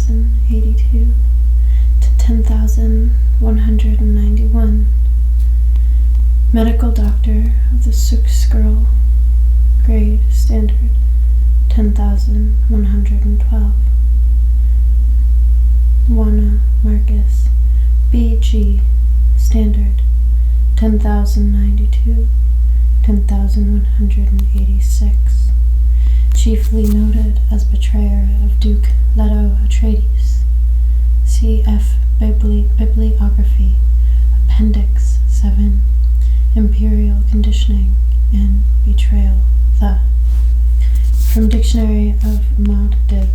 10,082 to 10,191. Medical Doctor of the Sukh Grade Standard 10,112. Wana Marcus BG Standard 10,092, 10,186. Chiefly noted as betrayer of Duke Leto Atreides. CF Bibliography Appendix 7 Imperial Conditioning and Betrayal From Dictionary of Maud Dib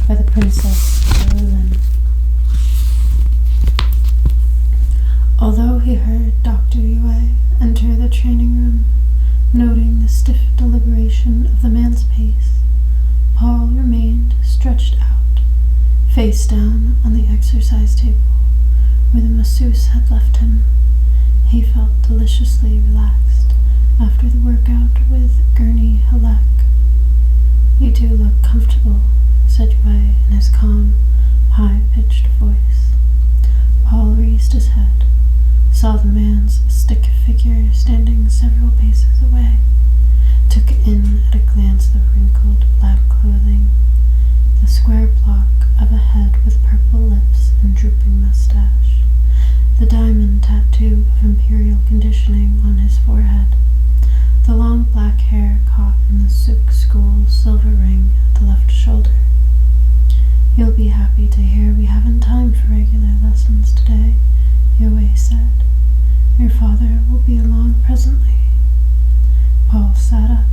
by the Princess Llewellyn. Although he heard Dr. Yueh enter the training room, noting the stiff deliberation of the man's pace, Paul remained stretched out, face down on the exercise table where the masseuse had left him. He felt deliciously relaxed after the workout with Gurney Halleck. "You do look comfortable," said Yueh in his calm, high-pitched voice. Paul raised his head, saw the man's stick figure standing several paces away, took in at a glance the wrinkled black clothing, the square block of a head with purple lips and drooping mustache, the diamond tattoo of imperial conditioning on his forehead, the long black hair caught in the Sukh School silver ring at the left shoulder. "You'll be happy to hear we haven't time for regular lessons today," Yueh said. "Your father will be along presently." Paul sat up.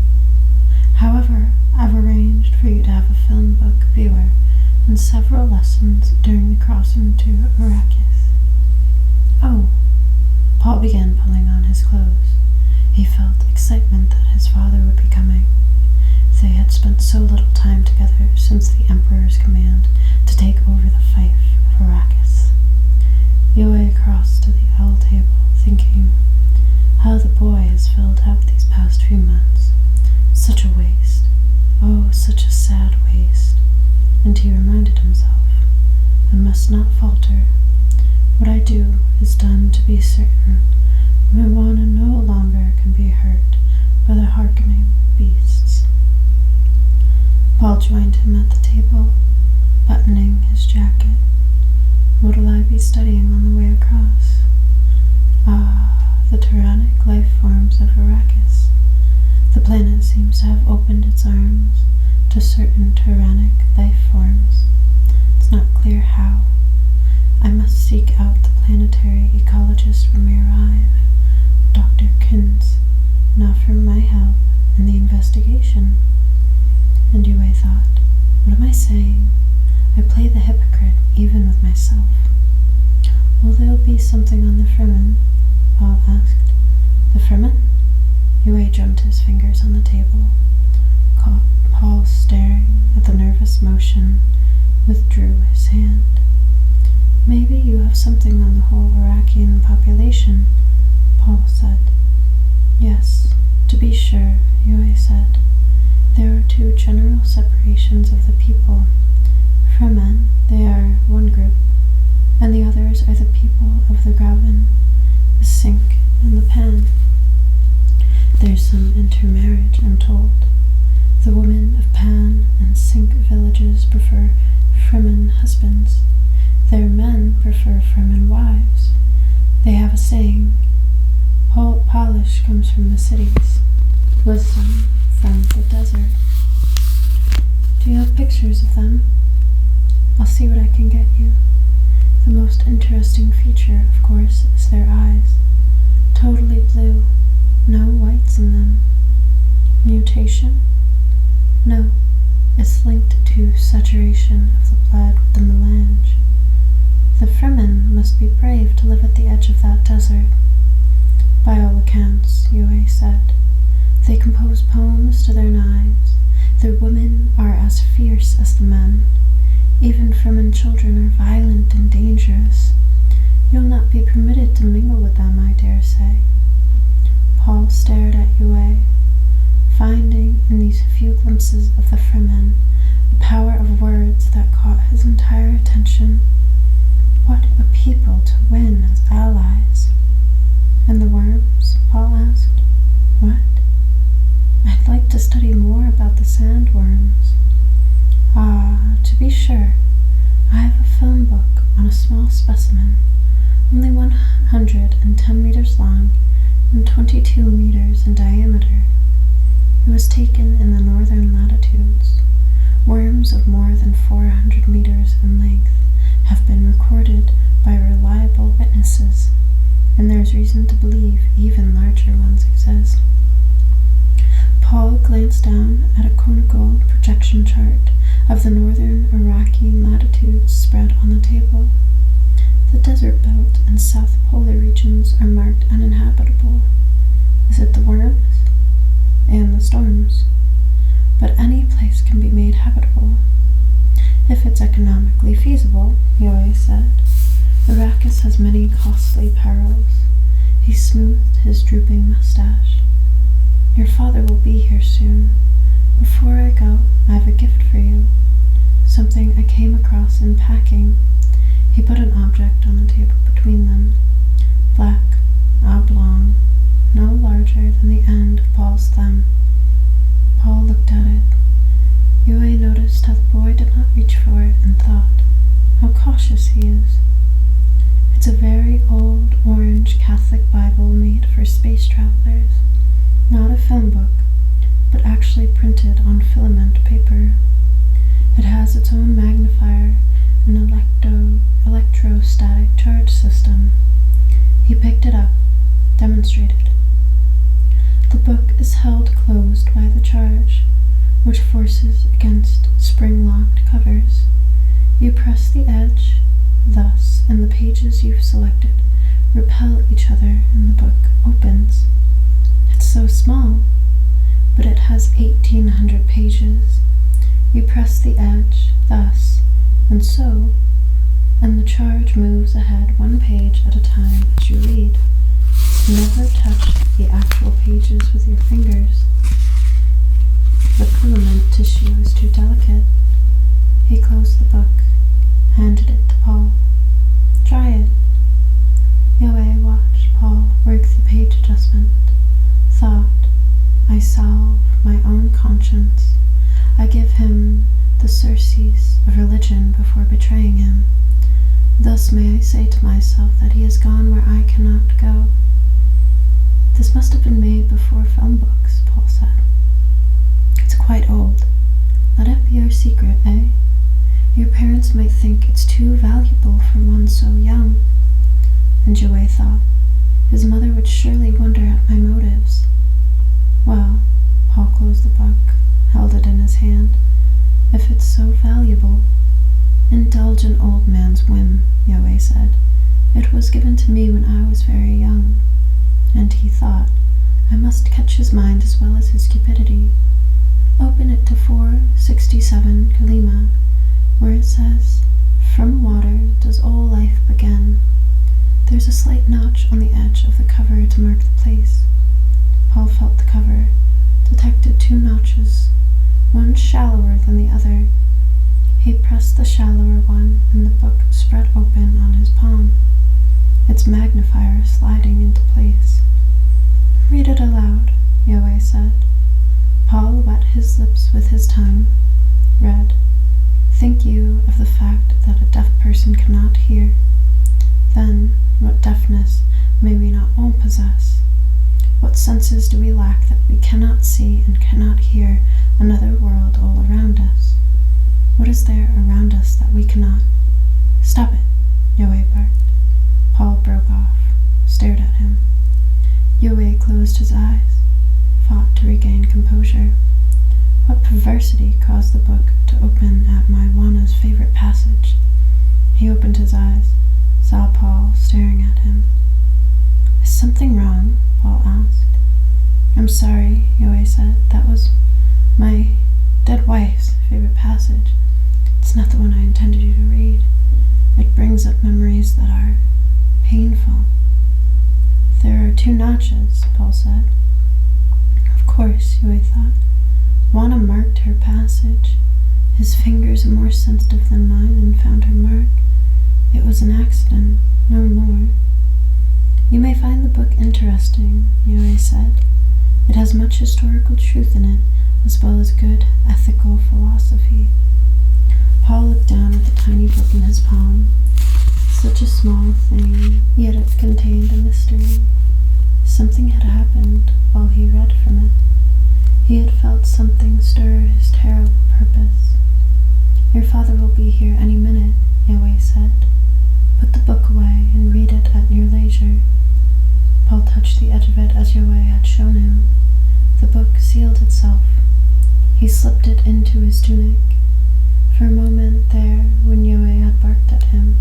"However, I've arranged for you to have a film book viewer and several lessons during the crossing to Arrakis." "Oh." Paul began pulling on his clothes. He felt excitement that his father would be coming. They had spent so little time together since the Emperor's command to take over the fief of Arrakis. Yueh crossed to the L table, thinking, how the boy has filled out these past few months. Such a waste. Oh, such a sad waste. And he reminded himself, I must not falter. What I do is done to be certain. Moana no longer can be hurt by the hearkening beasts. Paul joined him at the table, buttoning his jacket. What'll I be studying on the way across? The tyrannic life forms of Arrakis. The planet seems to have opened its arms to certain tyrannic life forms. It's not clear how. I must seek out the planetary ecologist when we arrive, Dr. Kins, and offer my help in the investigation. And Yueh thought, what am I saying? I play the hypocrite even with myself. Will there be something on the Fremen? Paul asked. The Fremen? Yueh drummed his fingers on the table. Paul, staring at the nervous motion, withdrew his hand. Maybe you have something on the whole Arakian population, Paul said. Yes, to be sure, Yueh said. There are two general separations of the people. Fremen, they are one group, and the others are the people of the Graven, the Sink, and the Pan. There's some intermarriage, I'm told. The women of Pan and Sink villages prefer Fremen husbands. Their men prefer Fremen wives. They have a saying, polish comes from the cities, wisdom from the desert. Do you have pictures of them? I'll see what I can get you. The most interesting feature, of course, is their eyes. Totally blue, no whites in them. Mutation? No, it's linked to saturation of the blood with the melange. The Fremen must be brave to live at the edge of that desert. By all accounts, Yueh said, they compose poems to their knives. Their women are as fierce as the men. Even Fremen children are violent and dangerous. You'll not be permitted to mingle with them, I dare say. Paul stared at Yueh, finding in these few glimpses of the Fremen a power of words that caught his entire civilization. What a people to win as allies. And the worms? Paul asked. What? I'd like to study more about the sandworms. Ah, to be sure. I have a film book on a small specimen, only 110 meters long and 22 meters in diameter. It was taken in the northern latitudes. Worms of more than 400 meters in length have been recorded by reliable witnesses, and there is reason to believe even larger ones exist. Paul glanced down at a conical projection chart of the northern Iraqi latitudes spread on the table. The desert belt and south polar regions are marked uninhabitable. Is it the worms? And the storms? But any place can be made habitable. If it's economically feasible, Yueh said. Arrakis has many costly perils. He smoothed his drooping mustache. Your father will be here soon. Before I go, I have a gift for you. Something I came across in packing. He put an object on the table between them. Black, oblong, no larger than the end of Paul's thumb. Paul looked at it. Yueh noticed how the boy did not reach for it and thought, how cautious he is. It's a very old orange Catholic Bible made for space travelers. Not a film book, but actually printed on filament paper. It has its own magnifier and electrostatic charge system. He picked it up, demonstrated. The book is held closed by the charge, which forces against spring-locked covers. You press the edge, thus, and the pages you've selected repel each other and the book opens. It's so small, but it has 1,800 pages. You press the edge, thus, and so, and the charge moves ahead one page at a time as you read. Never touch the actual pages with your fingers. The filament tissue is too delicate. He closed the book, handed it to Paul. Try it. Yueh watched Paul work the page adjustment. Thought, I solve my own conscience. I give him the surcease of religion before betraying him. Thus may I say to myself that he has gone where I cannot go. This must have been made before film books, Paul said. It's quite old. Let it be your secret, eh? Your parents might think it's too valuable for one so young. And Yueh thought, his mother would surely wonder at my motives. Well, Paul closed the book, held it in his hand. If it's so valuable. Indulge an old man's whim, Yueh said. It was given to me when I was very young. And he thought, I must catch his mind as well as his cupidity. Open it to 467 Kalima, where it says, From water does all life begin. There's a slight notch on the edge of the cover to mark the place. Paul felt the cover, detected 2 notches, one shallower than the other. He pressed the shallower one, and the book spread open on his palm, its magnifier sliding into place. Read it aloud, Yueh said. Paul wet his lips with his tongue, read, Think you of the fact that a deaf person cannot hear. Then, what deafness may we not all possess? What senses do we lack that we cannot see and cannot hear another world all around us? What is there around us that we cannot? Stop it, Yueh barked. Paul broke off, stared at him. Yueh closed his eyes, fought to regain composure. What perversity caused the book to open at my Juana's favorite passage? He opened his eyes, saw Paul staring at him. Is something wrong? Paul asked. I'm sorry, Yueh said. That was my dead wife's favorite passage. It's not the one I intended you to read. It brings up memories that are painful. There are 2 notches, Paul said. Of course, Yueh thought. Juana marked her passage. His fingers are more sensitive than mine and found her mark. was an accident, no more. You may find the book interesting, Yueh said. It has much historical truth in it, as well as good ethical philosophy. Paul looked down at the tiny book in his palm. Such a small thing, yet it contained a mystery. Something had happened while he read from it. He had felt something stir his terrible purpose. Your father will be here any minute, Yueh said. Put the book away and read it at your leisure. Paul touched the edge of it as Yueh had shown him. The book sealed itself. He slipped it into his tunic. For a moment there, when Yueh had barked at him,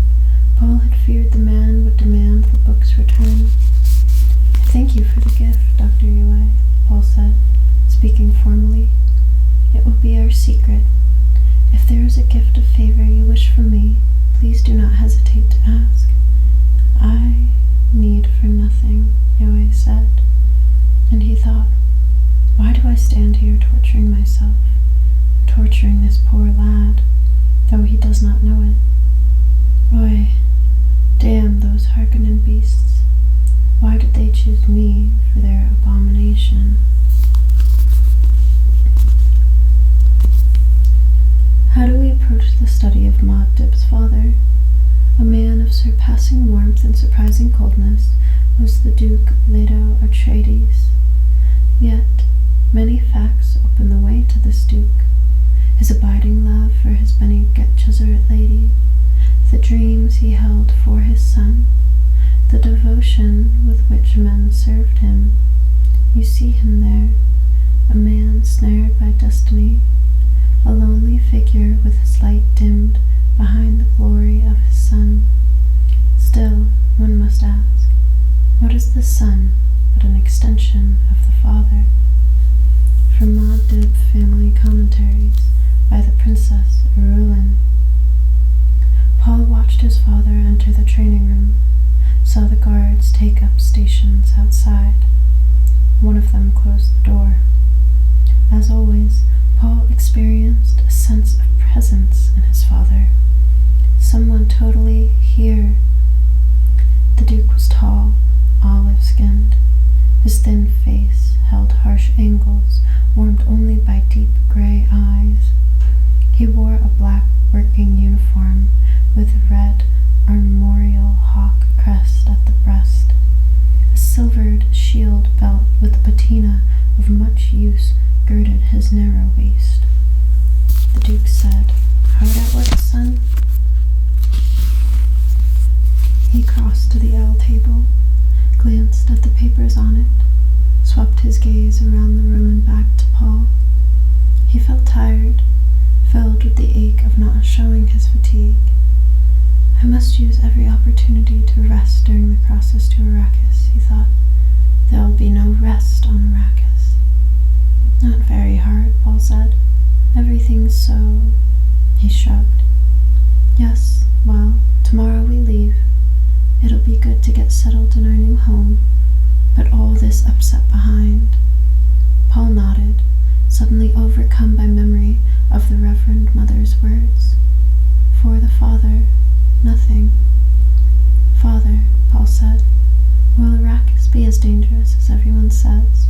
Paul had feared the man would demand the book's return. Thank you for the gift, Dr. Yueh, Paul said, speaking formally. It will be our secret. If there is a gift of favor you wish from me, please do not hesitate to ask. I need for nothing, Yueh said, and he thought, why do I stand here torturing myself, torturing this poor lad, though he does not know it? Oy, damn those Harkonnen beasts. Why did they choose me for their abomination? How do we approach the study of Muad'Dib's father? A man of surpassing warmth and surprising coldness was the Duke Leto Atreides. Yet, many facts open the way to this Duke. His abiding love for his Bene Gesserit lady, the dreams he held for his son, the devotion with which men served him. You see him there, a man snared by destiny, a lonely figure with his light dimmed behind the glory of his son. Still, one must ask, what is the son but an extension of the father? From Muad'Dib Family Commentaries by the Princess Irulan. Paul watched his father enter the training room, saw the guards take up stations outside. One of them closed the door. As always, Paul experienced a sense of presence in his father. Someone totally here. The Duke was tall, olive-skinned. His thin face held harsh angles, warmed only by deep gray eyes. He wore a black working uniform with a red armorial hawk crest at the breast. A silvered shield belt with a patina of much use girded his narrow waist. The Duke said, "Hard at work, son?" He crossed to the L table, glanced at the papers on it, swept his gaze around the room and back to Paul. He felt tired, filled with the ache of not showing his fatigue. I must use every opportunity to rest during the crosses to Arrakis, he thought. There will be no rest on Arrakis. Not very hard, Paul said. Everything's so... He shrugged. Yes, well, tomorrow we leave. It'll be good to get settled in our new home, but all this upset behind. Paul nodded, suddenly overcome by memory of the Reverend Mother's words. For the father, nothing. Father, Paul said, will Arrakis be as dangerous as everyone says?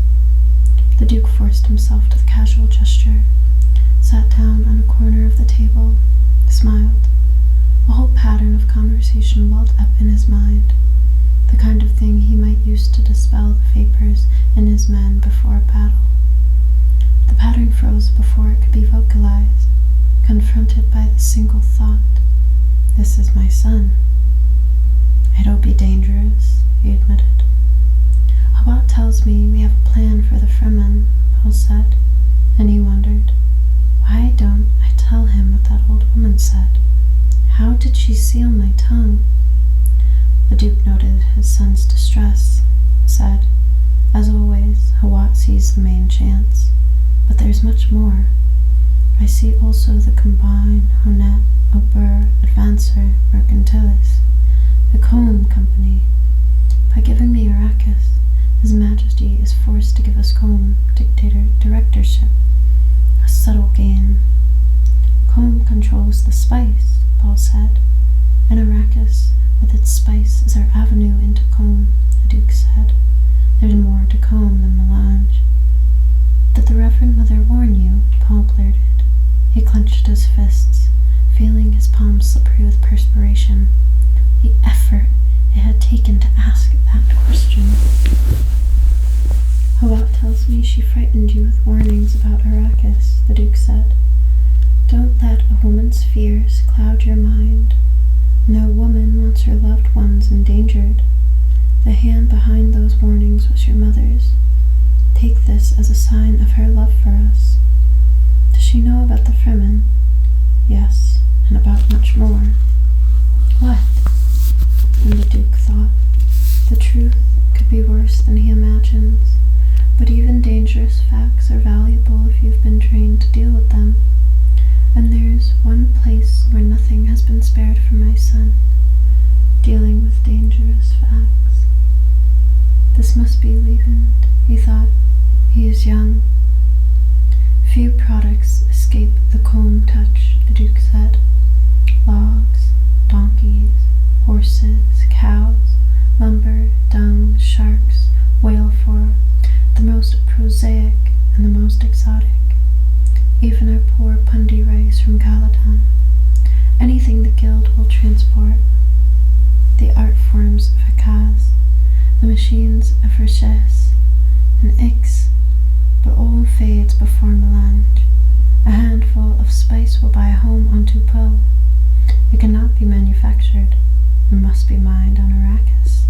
The Duke forced himself to the casual gesture, sat down on a corner of the table, smiled. A whole pattern of conversation welled up in his mind, the kind of thing he might use to dispel the vapors in his men before a battle. The pattern froze before it could be vocalized, confronted by the single thought, "This is my son." "It'll be dangerous," he admitted. "Hawat tells me we have a plan for the Fremen," Paul said, and he wondered, why don't I tell him what that old woman said? How did she seal my tongue? The Duke noted his son's distress, said, "As always, Hawat sees the main chance, but there's much more. I see also the combine Honet Obur Advancer Mercantilis, the Combe Company. By giving me Arrakis, His Majesty is forced to give us Combe directorship, a subtle gain. Combe controls the spice," Paul said, "and Arrakis avenue into comb, the Duke said. There's more to comb than melange. Did the Reverend Mother warn you? Paul blurted. He clenched his fists, feeling his palms slippery with perspiration. The effort it had taken to ask that question. Hawat tells me she frightened you with warnings about Arrakis, the Duke said. Don't let a woman's fears cloud your mind. No woman wants her loved ones endangered. The hand behind those warnings was your mother's. Take this as a sign of her love for us. Does she know about the Fremen? Yes, and about much more. What? And the Duke thought. The truth could be worse than he imagines, but even dangerous facts are valuable if you've been trained to deal with them. And there's one place where nothing has been spared for my son, dealing with dangerous facts. This must be Leavened, he thought. He is young. Few products escape the comb touch, the Duke said. Logs, donkeys, horses, cows, lumber, dung, sharks, whale fur, the most prosaic and the most exotic. Even our poor pundi rice from Caladan. Anything the Guild will transport. The art forms of Hakaz, the machines of Rashes, and Ix, but all fades before melange. A handful of spice will buy a home on Tupel. It cannot be manufactured. It must be mined on Arrakis.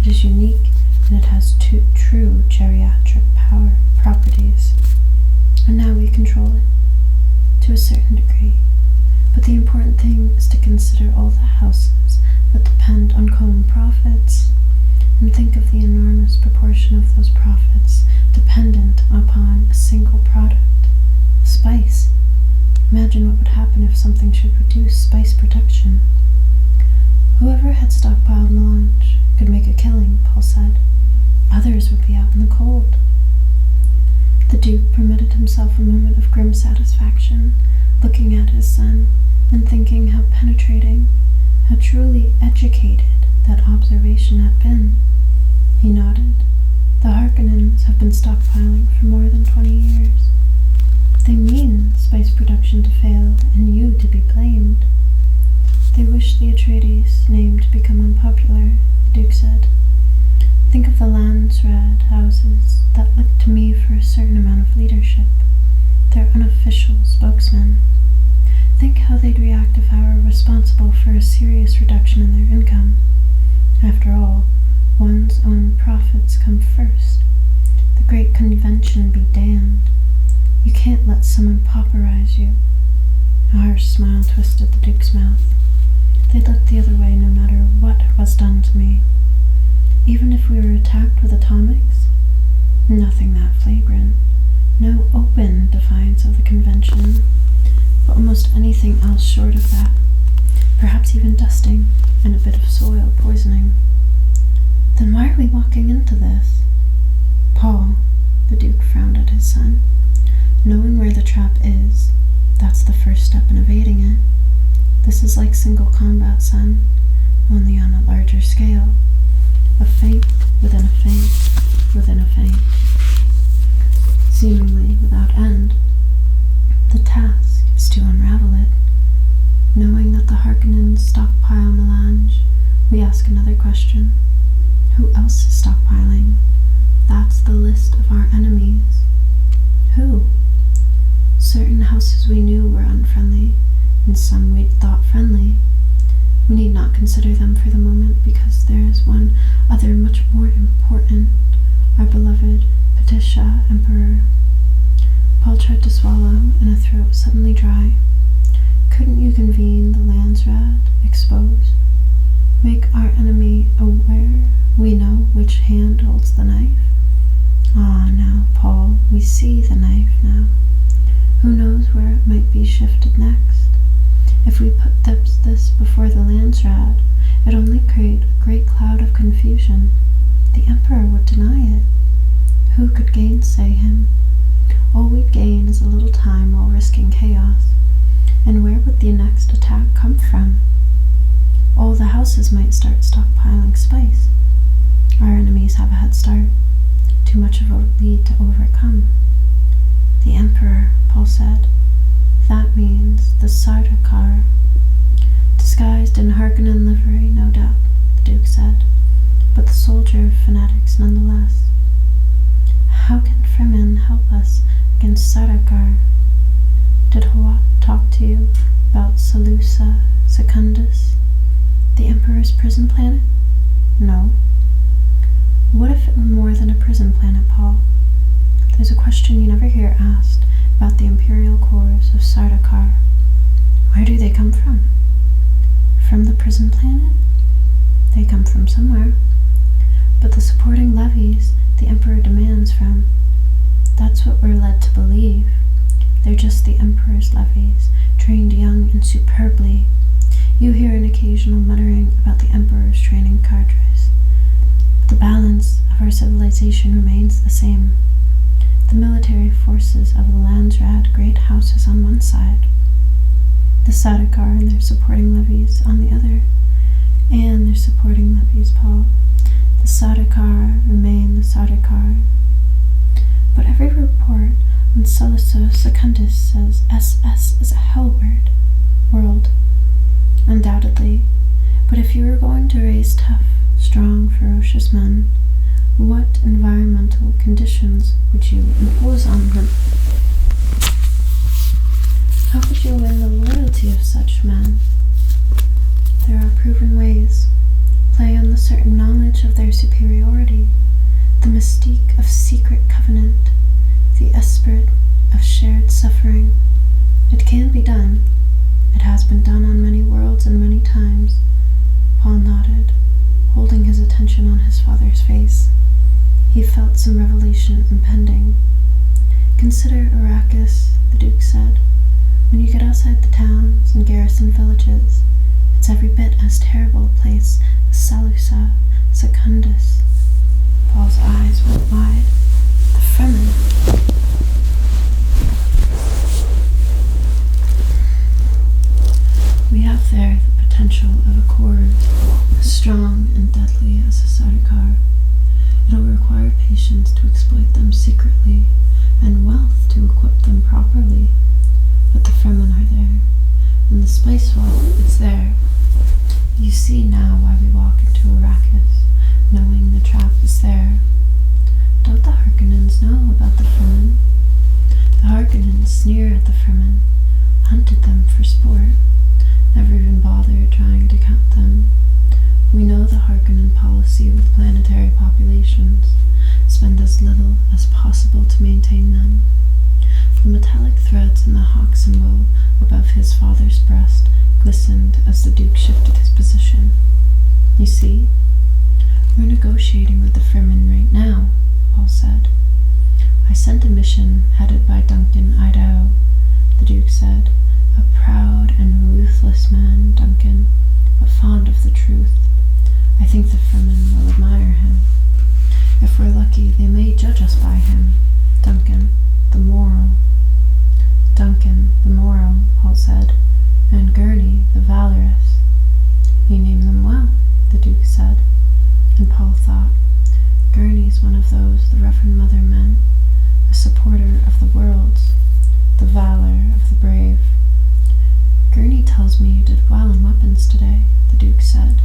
It is unique, and it has true geriatric power properties. And now we control it, to a certain degree. But the important thing is to consider all the houses that depend on comb profits, and think of the enormous proportion of those profits dependent upon a single product, spice. Imagine what would happen if something should reduce spice production. Whoever had stockpiled melange could make a killing, Paul said. Others would be out in the cold. The Duke permitted himself a moment of grim satisfaction, looking at his son and thinking how penetrating, how truly educated that observation had been. He nodded. The Harkonnens have been stockpiling for more than 20 years. They mean spice production to fail and you to be blamed. They wish the Atreides name to become unpopular, the Duke said. Think of the Landsraad houses that look to me for a certain amount of leadership, their unofficial spokesmen. Think how they'd react if I were responsible for a serious reduction in their income. After all, one's own profits come first. The great convention be damned. You can't let someone pauperize you. A harsh smile twisted the Duke's mouth. They'd look the other way no matter what was done to me. Even if we were attacked with atomics? Nothing that flagrant. No open defiance of the convention, but almost anything else short of that. Perhaps even dusting and a bit of soil poisoning. Then why are we walking into this? Paul, the Duke frowned at his son. Knowing where the trap is, that's the first step in evading it. This is like single combat, son, only on a larger scale. A feint within a feint within a feint. Seemingly without end. The task is to unravel it. Knowing that the Harkonnens stockpile melange, we ask another question. Who else is stockpiling? That's the list of our enemies. Who? Certain houses we knew were unfriendly, and some we'd thought friendly. We need not consider them for the moment, because there is one other much more important, our beloved Patisha Emperor. Paul tried to swallow, and a throat suddenly dry. Couldn't you convene the Landsraad, expose? Make our enemy aware we know which hand holds the knife? Ah, now, Paul, we see the knife now. Who knows where it might be shifted next? If we put this before the Landsraad, it'd only create a great cloud of confusion. The Emperor would deny it. Who could gainsay him? All we'd gain is a little time while risking chaos. And where would the next attack come from? All the houses might start stockpiling spice. start, too much of a lead to overcome. The Emperor, Paul said. That means the Sardaukar. Disguised in Harkonnen livery, no doubt, the Duke said, but the soldier of fanatics nonetheless. How can Fremen help us against Sardaukar? Did Hawat talk to you about Salusa Secundus, the Emperor's prison planet? No. What if it were more than a prison planet, Paul? There's a question you never hear asked about the imperial cores of Sardaukar. Where do they come from? From the prison planet? They come from somewhere. But the supporting levies the Emperor demands from, that's what we're led to believe. They're just the Emperor's levies, trained young and superbly. You hear an occasional muttering about the Emperor's training cadres. But the balance of our civilization remains the same. The military forces of the Landsraad great houses on one side, the Sardaukar and their supporting levies on the other, and their supporting levies, Paul. The Sardaukar remain the Sardaukar. But every report on Salusa Secundus says SS is a hell world. Undoubtedly. But if you were going to raise tough, strong, ferocious men, what environmental conditions would you impose on them? How could you win the loyalty of such men? There are proven ways. Play on the certain knowledge of their superiority, the mystique of secret covenant, the esprit of shared suffering. It can be done. It has been done on many worlds and many times. Paul nodded, holding his attention on his father's face. He felt some revelation impending. Consider Arrakis, the Duke said. When you get outside the towns and garrison villages, it's every bit as terrible a place as Salusa Secundus. Paul's eyes went wide. The Fremen. We have there the potential of a core as strong and deadly as a Sardaukar. It'll require patience to exploit them secretly, and wealth to equip them properly. But the Fremen are there, and the spice wealth is there. You see now why we walk into Arrakis, knowing the trap is there. Don't the Harkonnens know about the Fremen? The Harkonnens sneer at the Fremen, hunted them for sport, never even bothered trying to count them. We know the Harkonnen policy with planetary populations, spend as little as possible to maintain them. The metallic threads in the hawk symbol above his father's breast glistened as the Duke shifted his position. You see, we're negotiating with the Fremen right now, Paul said. I sent a mission headed by Duncan Idaho, the Duke said. A proud and ruthless man, Duncan, but fond of the truth. I think the Fremen will admire him. If we're lucky, they may judge us by him. Duncan, the moral. Duncan, the moral, Paul said, and Gurney, the valorous. You name them well, the Duke said, and Paul thought, Gurney's one of those the Reverend Mother meant, a supporter of the worlds, the valor of the brave. Gurney tells me you did well in weapons today, the Duke said.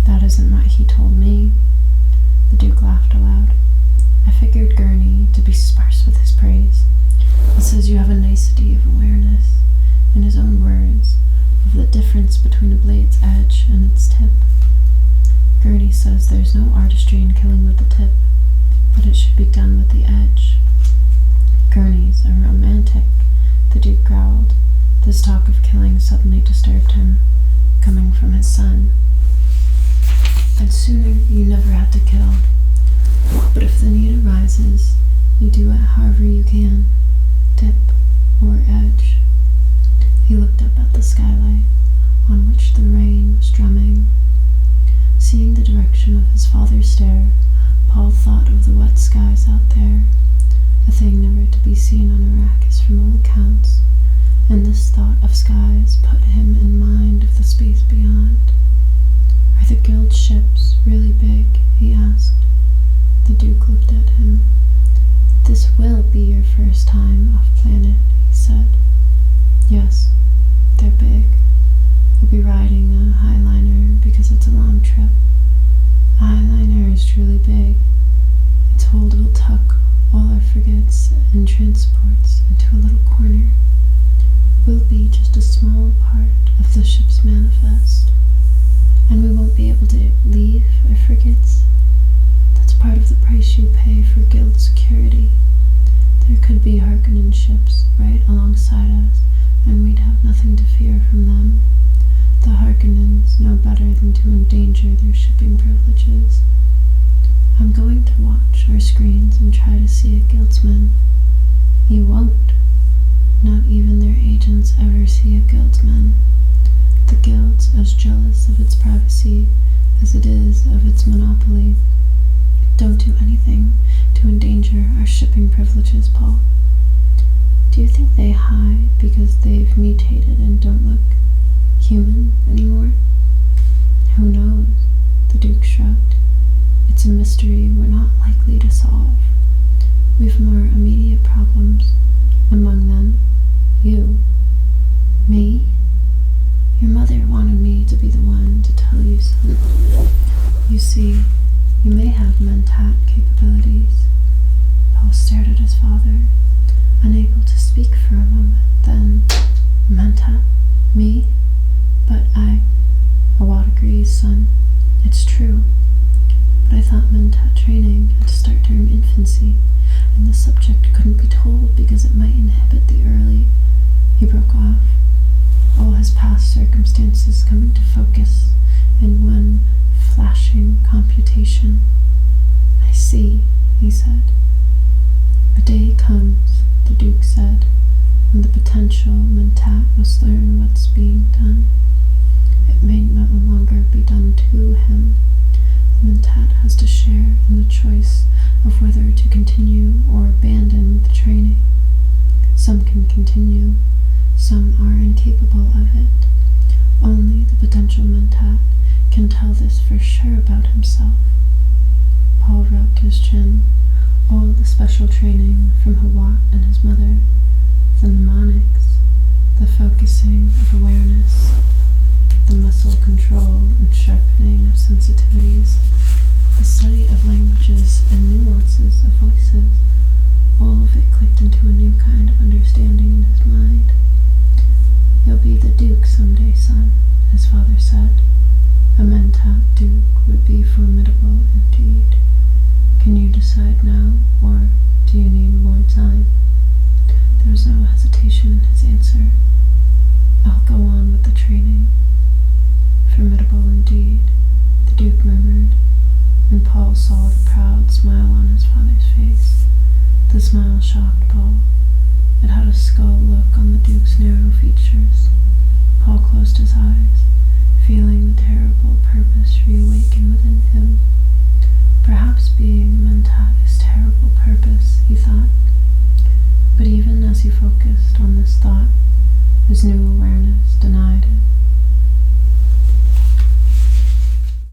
That isn't what he told me. The Duke laughed aloud. I figured Gurney to be sparse with his praise. He says you have a nicety of awareness, in his own words, of the difference between a blade's edge and its tip. Gurney says there's no artistry in killing with the tip, but it should be done with the edge. Gurney's a romantic, the Duke growled. This talk of killing suddenly disturbed him, coming from his son. I'd sooner you never had to kill. But if the need arises, you do it however you can, tip or edge. He looked up at the skylight, on which the rain was drumming. Seeing the direction of his father's stare, Paul thought of the wet skies out there, a thing never to be seen on Arrakis from all accounts, and this thought of skies put him in mind of the space beyond. Are the guild ships really big? He asked. The This will be your first time off planet, he said. Yes, they're big. We'll be riding a Highliner because it's a long trip. A Highliner is truly big. Its hold will tuck all our frigates and transports into a little corner. We'll be just a small part of the ship's manifest, and we won't be able to leave our frigates. That's part of the price you pay for guild security. There could be Harkonnen ships right alongside us, and we'd have nothing to fear from them. The Harkonnens know better than to endanger their shipping privileges. I'm going to watch our screens and try to see a guildsman. You won't. Not even their agents ever see a guildsman. The guild's as jealous of its privacy as it is of its monopoly. Don't do anything to endanger our shipping privileges, Paul. Do you think they hide because they've mutated and don't look human anymore? Who knows? The Duke shrugged. It's a mystery we're not likely to solve. We've more immediate problems. Among them, you. Me? Your mother wanted me to be the one to tell you something. You see, you may have mentat capabilities. Paul stared at his father, unable to speak for a moment. Then, mentat? Me? But Awad agrees, son. It's true. But I thought mentat training had to start during infancy, and the subject couldn't be told because it might inhibit the early. He broke off, all his past circumstances coming to focus in one flashing computation. I see, he said. A day comes, the Duke said, when the potential mentat must learn what's being done. It may no longer be done to him. The mentat has to share in the choice of whether to continue or abandon the training. Some can continue, some are incapable of it. Only the potential mentat can tell this for sure about himself. Paul rubbed his chin. All the special training from Hawat and his mother, the mnemonics, the focusing of awareness, the muscle control and sharpening of sensitivities, the study of languages and nuances of voices, all of it clicked into a new kind of understanding in his mind. You'll be the Duke someday, son, his father said. A mentat Duke would be formidable indeed. Can you decide now, or do you need more time? There was no hesitation in his answer. I'll go on with the training. Formidable indeed, the Duke murmured, and Paul saw the proud smile on his father's face. The smile shocked Paul. It had a skull look on the Duke's narrow features. Paul closed his eyes, feeling the terrible purpose reawaken within him. Perhaps being a mentat is terrible purpose, he thought. But even as he focused on this thought,